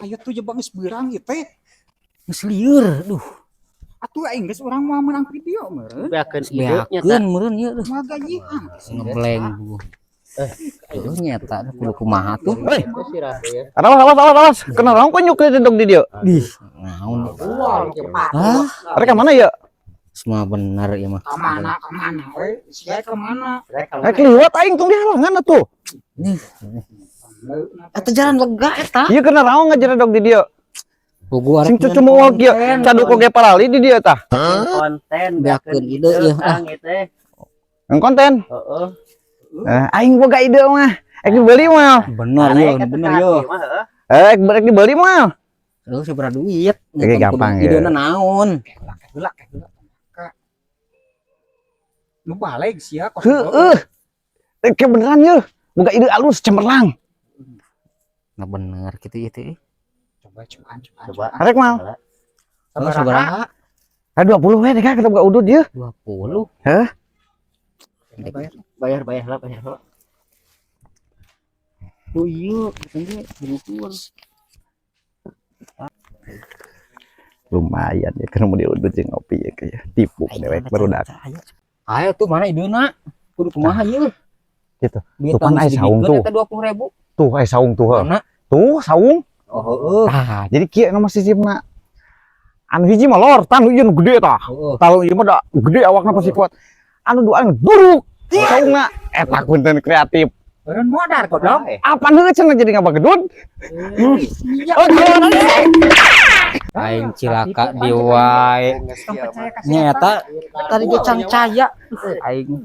Aya tuh jebang geus beurang ieu teh. Geus lieur, duh. Atuh aing geus urang mau menang video meureun. Beakeun ide nya Beakeun meureun ieu duh. Magajian. Ngebleng bu. Heuh nyata kudu kumaha tuh. Awas. Kenal orang kok nyuk dong di dia. Ih, naon. Hah? Mereka mana ya? Semua benar ya mah. Kemana we? Sia kemana? Liwat aing tong di halangan atuh. Eta jalan lega eta. Ieu kenal orang ngajar dong di dia. Bogo arek Sing cucu mau kieu cadu koge parali di dia tah. Konten beakeun ide ieu. Yang konten. Heeh. Aing boga ide mah. Ek dibeli mah. Bener yo, bener yo. Ek dibeli mah. Heuh sabaraha duit. Oke, gampang ya. Idena naon? Heula. Nu balik sia kos. Heueuh. Ek beneran ye. Boga ide alus cemerlang. Nah bener gitu ieu teh. Coba. Arek mah. Oh, sabaraha? 20 we deh kita buka udud ye. 20. Hah? Bayar lah. Oh iya, katanya berukur. Lumayan ya kan mau diudud jeung ngopi ya kayak tipu dewek barudak. Ayo tuh mana iduna? Kudu kumaha ieu? Gitu. Tuh kan aya saung tuh. Eta 20.000. Tuh aya saung tuh. Mana? Tuh saung. Oh heueuh. Tah, jadi kieu nama sisipna. Anu hiji mah lor, tanu ieu nu gede tah. Tahu ieu mah da gede awakna pasti kuat. Anu dua anu buruk. Saungna eta konten kreatif. Beureun modar goblok. Apa heut cenah jadi ngabagedun? Aing cilaka di wae. Nyata tadi ge cang caya. Aing